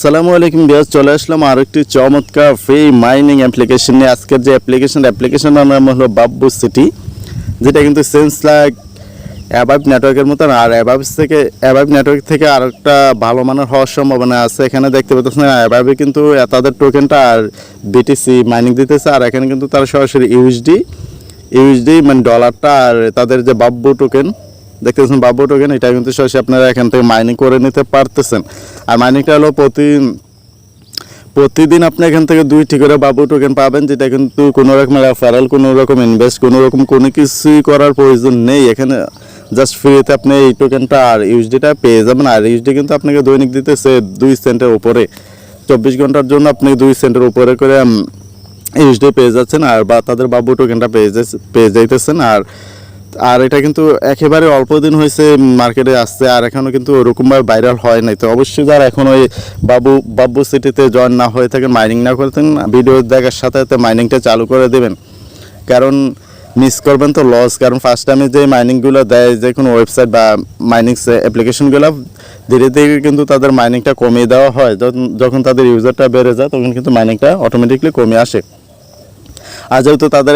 আসসালামু আলাইকুম ভিউয়ার্স, চলে আসলাম আর একটি চমৎকার ফ্রি মাইনিং অ্যাপ্লিকেশন নিয়ে। আজকের যে অ্যাপ্লিকেশনের নাম হলো বাব্বু সিটি, যেটা কিন্তু সেন্স লাইক অ্যাভাইভ নেটওয়ার্কের মতন। আর অ্যাভাইভ নেটওয়ার্ক থেকে আর একটা ভালো মানের হওয়ার সম্ভাবনা আছে। এখানে দেখতে পাচ্ছেন অ্যাভাইভে কিন্তু তাদের টোকেনটা আর বিটিসি মাইনিং দিতেছে, আর এখানে কিন্তু তারা সরাসরি ইউএসডি মানে ডলারটা আর তাদের যে বাব্বু টোকেন দেখতে পাচ্ছেন, বাব্বু টোকেন, এটা কিন্তু সরাসরি আপনারা এখান থেকে মাইনিং করে নিতে পারতেছেন। আর মাইনিংটা হলো প্রতিদিন আপনি এখান থেকে 2টি করে বাব্বু টোকেন পাবেন, যেটা কিন্তু কোনো রকম রেফারেল, কোনো রকম ইনভেস্ট, কোনো কিছুই করার প্রয়োজন নেই। এখানে জাস্ট ফ্রিতে আপনি এই টোকেনটা আর ইউএসডিটা পেয়ে যাবেন। আর ইউএসডি কিন্তু আপনাকে দৈনিক দিতেছে 2 সেন্টের উপরে, 24 ঘন্টার জন্য আপনি 2 সেন্টের উপরে করে ইউএসডি পেয়ে যাচ্ছেন, আর বা তাদের বাব্বু টোকেনটা পেয়ে যাইতেছেন। আর এটা কিন্তু একেবারে অল্প দিন হয়েছে মার্কেটে আসছে, আর এখনও কিন্তু ওরকমভাবে ভাইরাল হয় নাই। তো অবশ্যই যারা এখন ওই বাব্বু সিটিতে জয়েন না হয়ে থাকেন, মাইনিং না করে থাকেন, ভিডিও দেখার সাথে সাথে মাইনিংটা চালু করে দেবেন, কারণ মিস করবেন তো লস। কারণ ফার্স্ট টাইমে যে মাইনিংগুলো দেয় যে কোনো ওয়েবসাইট বা মাইনিং অ্যাপ্লিকেশনগুলো, ধীরে ধীরে কিন্তু তাদের মাইনিংটা কমিয়ে দেওয়া হয়। যখন তাদের ইউজারটা বেড়ে যায় তখন কিন্তু মাইনিংটা অটোমেটিকলি কমে আসে। আর যেহেতু তাদের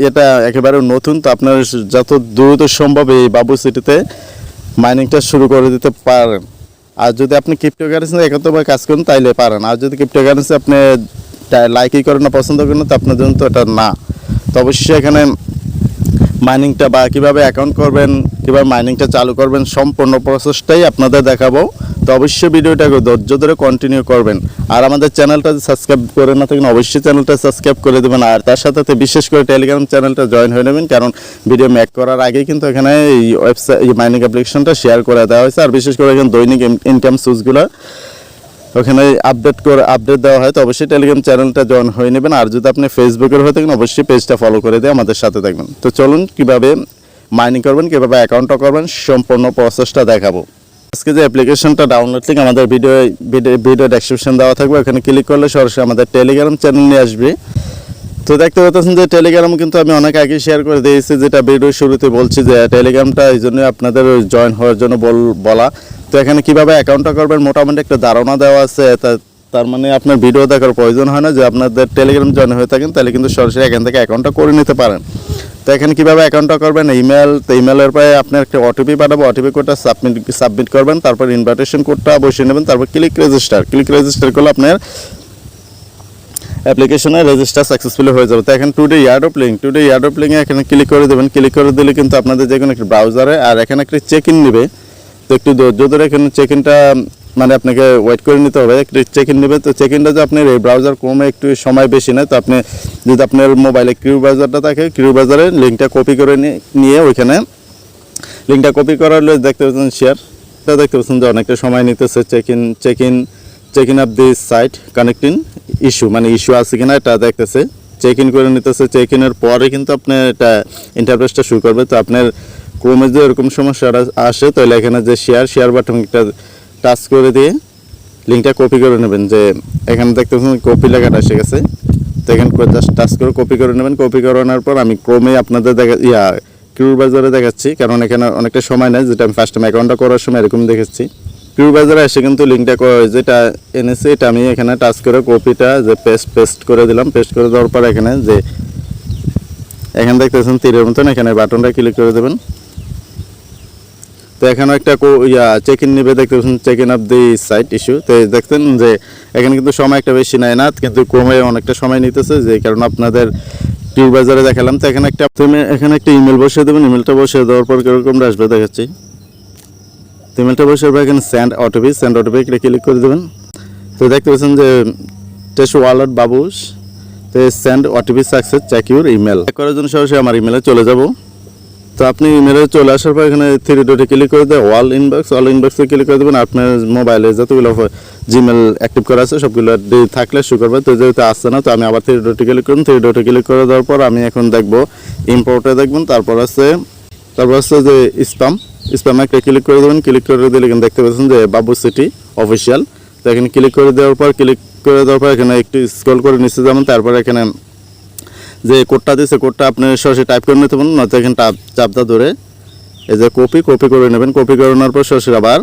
এটা একেবারে নতুন, তো আপনার যত দ্রুত সম্ভব এই বাব্বু সিটিতে মাইনিংটা শুরু করে দিতে পারেন। আর যদি আপনি ক্রিপ্টোকারেন্সি একত্রভাবে কাজ করেন তাইলে পারেন। আর যদি ক্রিপ্টোকারেন্সি আপনি লাইকই করেন না, পছন্দ করেন না, তো আপনার জন্য তো এটা না। তো অবশ্যই এখানে মাইনিংটা বা কীভাবে অ্যাকাউন্ট করবেন, কীভাবে মাইনিংটা চালু করবেন, সম্পূর্ণ প্রসেসটাই আপনাদের দেখাবো। তো অবশ্যই ভিডিওটাকে ধৈর্য ধরে কন্টিনিউ করবেন। আর আমাদের চ্যানেলটা সাবস্ক্রাইব করে না থাকেন, অবশ্যই চ্যানেলটা সাবস্ক্রাইব করে দেবেন। আর তার সাথে বিশেষ করে টেলিগ্রাম চ্যানেলটা জয়েন হয়ে নেবেন, কারণ ভিডিও মেক করার আগেই কিন্তু এখানে এই ওয়েবসাইট, এই মাইনিং অ্যাপ্লিকেশনটা শেয়ার করে দেওয়া হয়েছে। আর বিশেষ করে এখানে দৈনিক ইনকাম সোর্সগুলো ওখানে আপডেট দেওয়া হয়। তো অবশ্যই টেলিগ্রাম চ্যানেলটা জয়েন হয়ে নেবেন। আর যদি আপনি ফেসবুকের হয়ে থাকেন, অবশ্যই পেজটা ফলো করে দিয়ে আমাদের সাথে থাকবেন। তো চলুন কীভাবে মাইনিং করবেন, কীভাবে অ্যাকাউন্টটা করবেন, সম্পূর্ণ প্রসেসটা দেখাবো। আজকে যে অ্যাপ্লিকেশনটা ডাউনলোড লিঙ্ক আমাদের ভিডিও ডেসক্রিপশন দেওয়া থাকবে, ওখানে ক্লিক করলে সরাসরি আমাদের টেলিগ্রাম চ্যানেল নিয়ে আসবে। তো দেখতে পাচ্ছেন যে টেলিগ্রাম কিন্তু আমি অনেক আগে শেয়ার করে দিয়েছি, যেটা ভিডিও শুরুতে বলছি যে টেলিগ্রামটা এই জন্য আপনাদের জয়েন হওয়ার জন্য বলা। তো এখানে কীভাবে অ্যাকাউন্টটা করবেন মোটামুটি একটা ধারণা দেওয়া আছে। তার মানে আপনার ভিডিও দেখার প্রয়োজন হয় না। যে আপনাদের টেলিগ্রাম জয়েন হয়ে থাকেন তাহলে কিন্তু সরাসরি এখান থেকে অ্যাকাউন্টটা করে নিতে পারেন। তো এখানে কীভাবে অ্যাকাউন্টটা করবেন, ইমেলের পরে আপনার একটা ওটিপি পাঠাবো, ওটিপি কোডটা সাবমিট করবেন, তারপর ইনভাইটেশন কোডটা বসিয়ে নেবেন, তারপর ক্লিক রেজিস্টার করলে আপনার অ্যাপ্লিকেশনে রেজিস্টার সাকসেসফুলি হয়ে যাবে। তো এখন টুডে ইয়ারড্রপ লিঙ্কে এখানে ক্লিক করে দেবেন। ক্লিক করে দিলে কিন্তু আপনাদের যে কোনো একটা ব্রাউজারে, আর এখানে একটা চেক ইন নেবে। তো একটু ধৈর্য ধরে এখানে চেক ইনটা মানে আপনাকে ওয়েট করে নিতে হবে, একটু চেক ইন নেবে। তো চেক ইনটা যে আপনার এই ব্রাউজার কমে একটু সময় বেশি নেয়। তো আপনি যদি আপনার মোবাইলে ব্রাউজারটা থাকে, ব্রাউজারের লিঙ্কটা কপি করে নিয়ে ওইখানে লিঙ্কটা কপি করার দেখতে পাচ্ছেন শেয়ারটা, দেখতে পাচ্ছেন যে অনেকটা সময় নিতেছে। Check in of this site connecting issue, মানে ইস্যু আছে কিনা এটা দেখতেছে, চেক ইন করে নিতেছে। চেক ইনের পরে কিন্তু আপনার এটা ইন্টারফেসটা শুরু করবে। তো আপনার ক্রোমে যে এরকম সমস্যা আসে, তাহলে এখানে যে শেয়ার বাটনটা টাচ করে দিয়ে লিঙ্কটা কপি করে নেবেন। যে এখানে দেখতে পাচ্ছেন কপি লেখাটা এসে গেছে। তো এখানে জাস্ট টাচ করে কপি করে নেবেন। কপি করানোর পর আমি ক্রোমে আপনাদের ব্রাউজারে দেখাচ্ছি, কারণ এখানে অনেকটা সময় নেয়, যেটা আমি ফার্স্ট টাইম অ্যাকাউন্টটা করার সময় এরকম দেখেছি। ব্রাউজারে এসে কিন্তু লিঙ্কটা যেটা এনেছি এটা আমি এখানে টাচ করে কপিটা যে পেস্ট করে দিলাম। পেস্ট করে দেওয়ার পর এখানে দেখতেছেন তীরের মতন, এখানে বাটনটা ক্লিক করে দেবেন। তো এখানে একটা চেক ইন নেবে, দেখতে পাচ্ছেন check in of the site issue. তো দেখছেন যে এখানে কিন্তু সময় একটা বেশি নেয় না, কিন্তু ক্রমে অনেকটা সময় নিতেছে, যে কারণ আপনাদের ব্রাউজারে দেখালাম। তো এখানে একটা ইমেল বসিয়ে দেবেন। ইমেলটা বসিয়ে দেওয়ার পর কীরকম আসবে দেখাচ্ছি। ইমেলটা বসে এখানে সেন্ড ওটিপি ক্লিক করে দেবেন। তো দেখতে পাচ্ছেন যে টেস্ট ওয়ালেট বাবুস, তো send OTP success, check your email করার জন্য সরাসরি আমার ইমেলে চলে যাব। তো আপনি ইমেলে চলে আসার পর এখানে 3 ডটে ক্লিক করে দেয় অল ইনবক্সে ক্লিক করে দেবেন। আপনার মোবাইলে যতগুলো জিমেল অ্যাক্টিভ করা আছে সবগুলো থাকলে শুরু করবে। তো যেহেতু আসছে না, তো আমি আবার 3 ডটে ক্লিক করুন। 3 ডটে ক্লিক করে দেওয়ার পর আমি এখন দেখবো ইম্পোর্টে দেখবেন। তারপর আছে যে স্প্যামে একটা ক্লিক করে দেবেন। ক্লিক করে দিলে এখানে দেখতে পাচ্ছেন যে বাব্বু সিটি অফিসিয়াল। তো এখানে ক্লিক করে দেওয়ার পর এখানে একটু স্ক্রল করে নিচে যাবেন। তারপর এখানে যে কোডটা দিয়েছে, কোডটা আপনি সরাসরি টাইপ করে নিতে পারেন, নয়তো এখানে চাপটা ধরে এই যে কপি করে নেবেন। কপি করে নেওয়ার পর সরাসরি আবার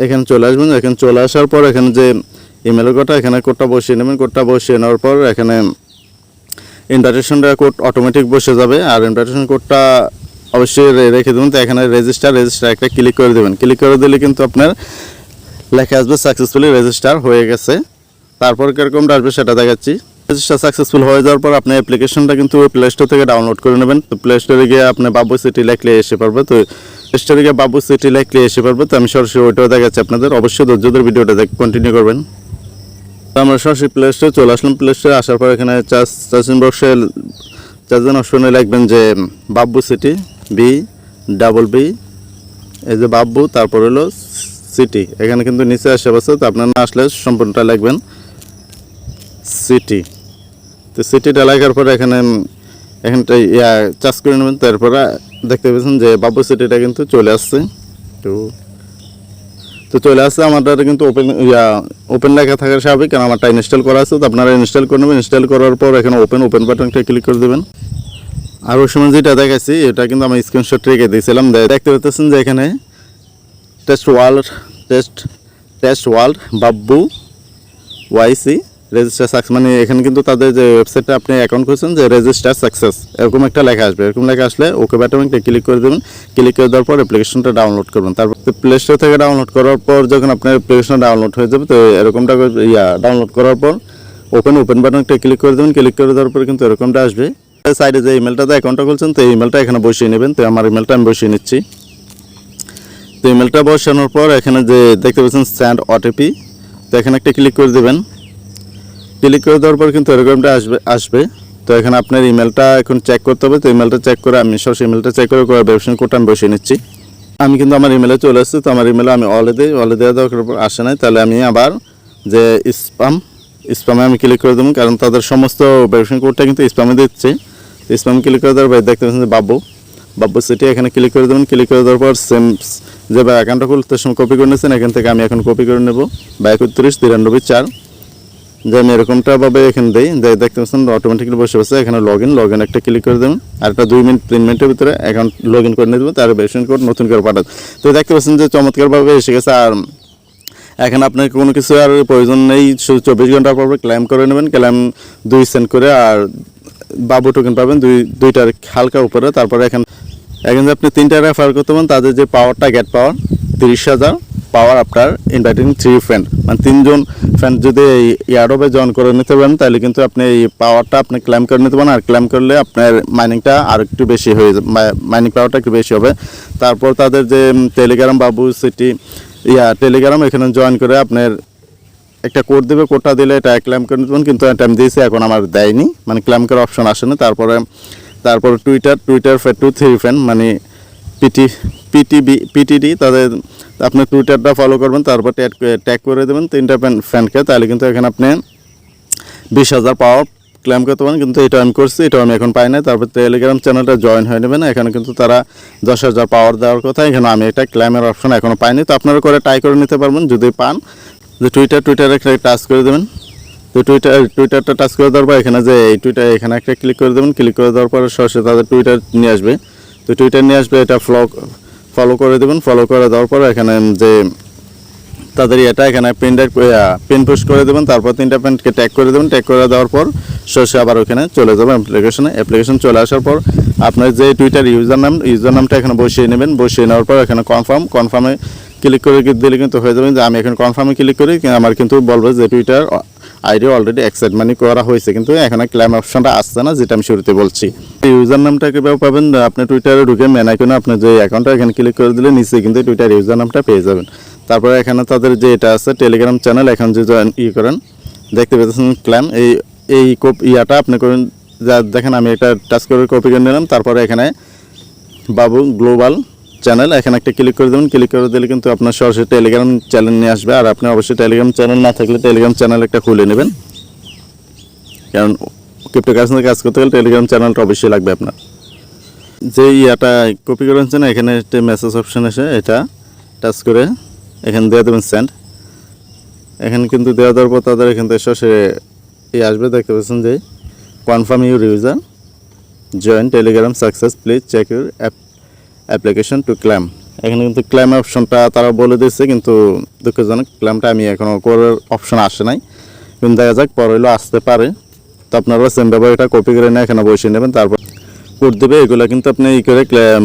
এখানে চলে আসবেন। এখানে চলে আসার পর এখানে যে ইমেলের কোডটা, এখানে কোডটা বসিয়ে নেবেন। কোডটা বসিয়ে নেওয়ার পর এখানে ইনভাইটেশনটা কোড অটোমেটিক বসে যাবে। আর ইনভাইটেশন কোডটা অবশ্যই রেখে দেবেন। তো এখানে রেজিস্টার একটা ক্লিক করে দেবেন। ক্লিক করে দিলে কিন্তু আপনার লেখা আসবে সাকসেসফুলি রেজিস্টার হয়ে গেছে। তারপর কীরকমটা আসবে সেটা দেখাচ্ছি। রেজিস্টার সাকসেসফুল হয়ে যাওয়ার পর আপনি অ্যাপ্লিকেশনটা কিন্তু প্লে স্টোর থেকে ডাউনলোড করে নেবেন। তো প্লে স্টোরে গিয়ে আপনি বাব্বু সিটি লিখলে এসে পারবে। তো প্লে স্টোরে গিয়ে বাব্বু সিটি লিখলে এসে পারবে। তো আমি সরাসরি ওইটাও দেখাচ্ছি আপনাদের। অবশ্যই ধৈর্য ধরে ভিডিওটা কন্টিনিউ করবেন। তো আমরা সরাসরি প্লে স্টোরে চলে আসলাম। প্লে স্টোরে আসার পর এখানে চার্জিং বক্সে চার্জিং অপশনে লিখবেন যে বাব্বু সিটি BBB, এই যে বাব্বু, তারপর হলো সিটি। এখানে কিন্তু নিচে আসে বসে। তো আপনার না আসলে সম্পূর্ণটা লিখবেন সিটি। তো সিটিটা লেখার পরে এখানটা চার্জ করে নেবেন। তারপরে দেখতে পাচ্ছেন যে বাব্বু সিটিটা কিন্তু চলে আসছে। তো চলে আসছে। আমাদের কিন্তু ওপেন লেখা থাকার স্বাভাবিক, কারণ আমারটা ইনস্টল করা আছে। তো আপনারা ইনস্টল করে নেবেন। ইনস্টল করার পর এখানে ওপেন বাটনটা ক্লিক করে দেবেন। আর ওই সময় যেটা দেখাচ্ছি এটা কিন্তু আমি স্ক্রিনশট রেখে দিয়েছিলাম। দেখতে পাচ্ছেন যে এখানে টেস্ট ওয়ার্ল্ড বাব্বু YC রেজিস্টার সাকসেস, মানে এখানে কিন্তু তাদের যে ওয়েবসাইটে আপনি অ্যাকাউন্ট করছেন যে রেজিস্টার সাকসেস এরকম একটা লেখা আসবে। এরকম লেখা আসলে ওকে বাটনটা ক্লিক করে দেবেন। ক্লিক করে দেওয়ার পর অ্যাপ্লিকেশনটা ডাউনলোড করবেন। তারপর প্লে স্টোর থেকে ডাউনলোড করার পর যখন আপনার অ্যাপ্লিকেশন ডাউনলোড হয়ে যাবে, তো এরকমটা ডাউনলোড করার পর ওপেন বাটনটা ক্লিক করে দেবেন। ক্লিক করে দেওয়ার পর কিন্তু এরকমটা আসবে। সাইডে যে ইমেলটাতে অ্যাকাউন্টটা খুলছেন, তো ইমেলটা এখানে বসিয়ে নেবেন। তো আমার ইমেলটা আমি বসিয়ে নিচ্ছি। তো ইমেলটা বসানোর পর এখানে যে দেখতে পাচ্ছেন সেন্ড OTP, তো এখানে একটা ক্লিক করে দেবেন। ক্লিক করে দেওয়ার পর কিন্তু এরকমটা আসবে। তো এখানে আপনার ইমেলটা এখন চেক করতে হবে। তো ইমেলটা চেক করে আমি সরাসরি ইমেলটা চেক করে ভেরিফিকেশন কোডটা আমি বসিয়ে নিচ্ছি। আমি কিন্তু আমার ইমেলে চলে আসছি। তো আমার ইমেলে আমি অলে দেওয়ার পর আসে নাই, তাহলে আমি আবার যে স্প্যামে আমি ক্লিক করে দেবো, কারণ তাদের সমস্ত ভেরিফিকেশন কোডটা কিন্তু স্প্যামে দিচ্ছে। স্প্যাম ক্লিক করে দেওয়ার পর দেখতে পাচ্ছেন যে বাব্বু সিটি, এখানে ক্লিক করে দেবেন। ক্লিক করে দেওয়ার পর সেমস যে অ্যাকাউন্টটা খুলতে সময় কপি করে নিয়েছেন, এখান থেকে আমি এখন কপি করে নেব 329394, যে আমি এরকমটা ভাবে এখানে দিই। দেখতে পাচ্ছেন অটোমেটিক্যালি বসে এখানে লগ ইন একটা ক্লিক করে দেবেন। আর একটা 2-3 মিনিটের ভিতরে অ্যাকাউন্ট লগ ইন করে নিয়ে দেবো। তার ভেরিফিকেশন কোড নতুন করে পাঠাতে। তো দেখতে পাচ্ছেন যে চমৎকারভাবে এসে গেছে। আর এখানে আপনার কোনো কিছু আর প্রয়োজন নেই, শুধু 24 ঘন্টা পর ক্লেম করে নেবেন। ক্লেম 2 সেন্ট করে, আর বাবু টোকেন পাবেন দুইটার হালকা উপরে। তারপরে এখানে আপনি 3টা রেফার করতে পারেন। তাদের যে পাওয়ারটা গেট পাওয়ার 30,000 পাওয়ার আফটার ইনভাইটিং 3 ফ্রেন্ড, মানে 3জন ফ্রেন্ড যদি এই ইয়ারডবে জয়েন করে নিতে পারেন, তাহলে কিন্তু আপনি এই পাওয়ারটা আপনি ক্লেম করে নিতে পারেন। আর ক্লেম করলে আপনার মাইনিংটা আর একটু বেশি হয়ে যাবে, মাইনিং পাওয়ারটা একটু বেশি হবে। তারপর তাদের যে টেলিগ্রাম বাবু সিটি টেলিগ্রাম, এখানে জয়েন করে আপনার একটা কোড দেবে। কোডটা দিলে এটা ক্লেম করে নিতে পারেন। কিন্তু এটা আমি দিয়েছি, এখন আমার দেয়নি, মানে ক্লেম করার অপশন আসে না। তারপরে টুইটার ফেড টু 3 ফ্রেন্ড, মানে পিটিডি, তাদের আপনার টুইটারটা ফলো করবেন। তারপর ট্যাগ করে দেবেন 3টা ফ্রেন্ডকে, তাহলে কিন্তু এখানে আপনি 20,000 পাওয়ার ক্লেম করতে পারেন। কিন্তু এটা আমি করছি, এটা আমি এখন পাই না। তারপর টেলিগ্রাম চ্যানেলটা জয়েন হয়ে নেবেন। এখানে কিন্তু তারা 10,000 পাওয়ার দেওয়ার কথা, এখানে আমি এটা ক্লেমের অপশন এখনও পাইনি। তো আপনারা করে ট্রাই করে নিতে পারবেন যদি পান। যে টুইটারে একটা টাচ করে দেবেন। তো টুইটারটা টাচ করে দেওয়ার পর এখানে যে এই এখানে একটা ক্লিক করে দেবেন। ক্লিক করে দেওয়ার পর সরাসরি তাদের টুইটার নিয়ে আসবে। তো টুইটার নিয়ে আসবে, এটা ফলো করে দেবেন। ফলো করে দেওয়ার পর এখানে যে তাদের এখানে পিন পোস্ট করে দেবেন। তারপর 3টা ফ্রেন্ডকে ট্যাগ করে দেবেন। ট্যাগ করে দেওয়ার পর সরাসরি আবার ওখানে চলে যাবেন অ্যাপ্লিকেশন চলে আসার পর আপনার যে টুইটার ইউজার নামটা এখানে বসিয়ে নেবেন। বসিয়ে নেওয়ার পর এখানে কনফার্মে ক্লিক করে দিলে কিন্তু হয়ে যাবে। যে আমি এখন কনফার্মে ক্লিক করি, আমার কিন্তু বলবে যে টুইটার আইডি অলরেডি অ্যাকসেপ্ট মানি করা হয়েছে, কিন্তু এখানে ক্লেম অপশনটা আসছে না, যেটা আমি শুরুতে বলছি। ইউজার নামটা কীভাবে পাবেন, আপনি টুইটারে ঢুকে মেন আইকনে আপনার যে অ্যাকাউন্টটা এখানে ক্লিক করে দিলে নিচে কিন্তু টুইটার ইউজার নামটা পেয়ে যাবেন। তারপরে এখানে তাদের যে এটা আছে টেলিগ্রাম চ্যানেল, এখন যে জয়েন করেন দেখতে পেতেছেন ক্লেম, এই আপনি করেন। যা দেখেন আমি এটা টাচ করে কপি করে নিলাম। তারপরে এখানে বাবু গ্লোবাল চ্যানেল, এখানে একটা ক্লিক করে দেবেন। ক্লিক করে দিলে কিন্তু আপনার সরাসরি টেলিগ্রাম চ্যানেল নিয়ে আসবে। আর আপনি অবশ্যই টেলিগ্রাম চ্যানেল না থাকলে টেলিগ্রাম চ্যানেল একটা খুলে নেবেন, কারণ ক্রিপ্টোকারেন্সি কাজ করতে গেলে টেলিগ্রাম চ্যানেলটা অবশ্যই লাগবে আপনার। যে কপি করে আনছেন, এখানে একটা মেসেজ অপশন এসে এটা টাচ করে এখানে দিয়ে দেবেন সেন্ড। এখানে কিন্তু দেওয়ার পর তাদের এখান থেকে সরাসরি আসবে। দেখতে পাচ্ছেন যে confirm your user join Telegram success, please check your application to claim. এখানে কিন্তু ক্লেম অপশনটা তারা বলে দিয়েছে, কিন্তু দুঃখজনক ক্লেমটা আমি এখনও করার অপশন আসে নাই, কিন্তু দেখা যাক পরে হলেও আসতে পারে। তো আপনারা সেমভাবে এটা কপি করে নিয়ে এখানে বসে নেবেন, তারপর কোড দেবে। এগুলো কিন্তু আপনি ই করে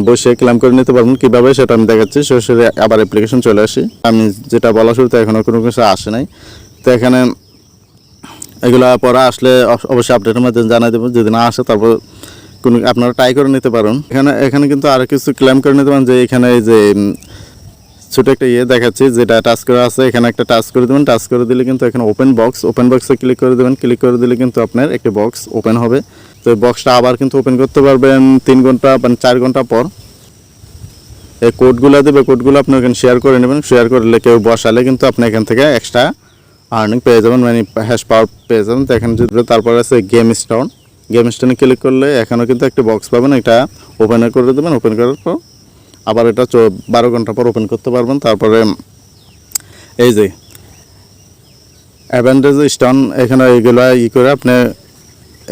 বসে ক্লেম করে নিতে পারবেন। কীভাবে সেটা আমি দেখাচ্ছি। সরাসরি আবার অ্যাপ্লিকেশন চলে আসি। আমি যেটা বলা শুরুতে এখনও কোনো কিছু আসে নাই। তো এখানে এগুলো পরে আসলে অবশ্যই আপডেটের মধ্যে জানাই দেবো। যদি না আসে তারপর কোনো আপনারা ট্রাই করে নিতে পারেন। এখানে কিন্তু আরও কিছু ক্লেম করে নিতে পারেন, যে এখানে এই যে ছোটো একটা দেখাচ্ছি যেটা টাচ করা আছে, এখানে একটা টাচ করে দেবেন। টাচ করে দিলে কিন্তু এখানে ওপেন বক্সে ক্লিক করে দেবেন। ক্লিক করে দিলে কিন্তু আপনার একটি বক্স ওপেন হবে। তো এই বক্সটা আবার কিন্তু ওপেন করতে পারবেন 3 ঘন্টা মানে 4 ঘন্টা পর। এই কোডগুলো দেবে, কোডগুলো আপনি এখানে শেয়ার করে নেবেন। শেয়ার করলে কেউ বসালে কিন্তু আপনি এখান থেকে এক্সট্রা আর্নিং পেয়ে যাবেন, মানে হ্যাশ পাওয়ার পেয়ে যাবেন। তো এখানে যদি তারপরে আছে গেম স্টোনে ক্লিক করলে এখানেও কিন্তু একটা বক্স পাবেন, এটা ওপেন করে দেবেন। ওপেন করার পর আবার এটা 12 ঘন্টা পর ওপেন করতে পারবেন। তারপরে এই যে অ্যাডভান্টেজ স্টোন, এখানে এইগুলো করে আপনি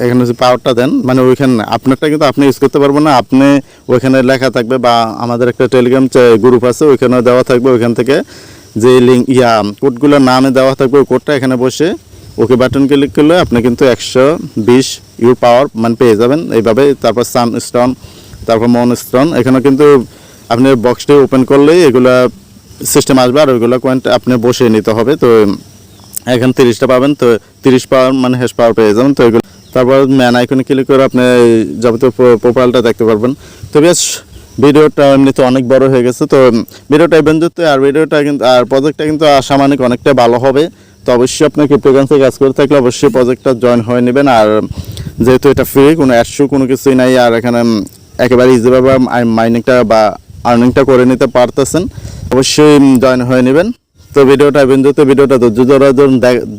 এখানে যে পাওয়ারটা দেন, মানে ওইখানে আপনারটা কিন্তু আপনি ইউজ করতে পারবেন না। আপনি ওইখানে লেখা থাকবে, বা আমাদের একটা টেলিগ্রাম গ্রুপ আছে, ওইখানে দেওয়া থাকবে। ওইখান থেকে যে লিঙ্ক কোডগুলোর নামে দেওয়া থাকবে, ওই কোডটা এখানে বসে ওকে বাটন ক্লিক করলে আপনি কিন্তু 120 ইউর পাওয়ার মানে পেয়ে যাবেন এইভাবে। তারপর সান স্টোন, তারপর মন স্টোন, এখানে কিন্তু আপনি বক্সটি ওপেন করলেই এগুলা সিস্টেম আসবে, আর ওইগুলো কয়েন আপনি বসে নিতে হবে। তো এখানে 30টা পাবেন। তো 30 পাওয়ার মানে হ্যাশ পাওয়ার পেয়ে যাবেন। তো এগুলো তারপর ম্যান আইকনে ক্লিক করে আপনি যাবতীয় প্রোফাইলটা দেখতে পারবেন। তো বেশ ভিডিওটা এমনিতে অনেক বড় হয়ে গেছে। তো ভিডিওটা ইভেন্ট আর ভিডিওটা কিন্তু আর প্রজেক্টটা কিন্তু আশামানিক অনেকটা ভালো হবে। তো অবশ্যই আপনার ক্রিপ্টোকারেন্সি কাজ করে থাকলে অবশ্যই প্রজেক্টটা জয়েন হয়ে নেবেন। আর যেহেতু এটা ফ্রি, কোনো অ্যাডশো কোনো কিছুই নাই, আর এখানে একেবারে ইজিভাবে মাইনিংটা বা আর্নিংটা করে নিতে পারতেছেন, অবশ্যই জয়েন হয়ে নেবেন। তো ভিডিওটা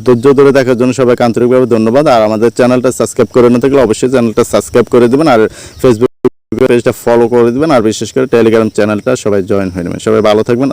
ধৈর্য ধরে দেখার জন্য সবাইকে আন্তরিকভাবে ধন্যবাদ। আর আমাদের চ্যানেলটা সাবস্ক্রাইব করে না থাকলে অবশ্যই চ্যানেলটা সাবস্ক্রাইব করে দেবেন, আর ফেসবুক পেজটা ফলো করে দেবেন, আর বিশেষ করে টেলিগ্রাম চ্যানেলটা সবাই জয়েন হয়ে নেবেন। সবাই ভালো থাকবেন।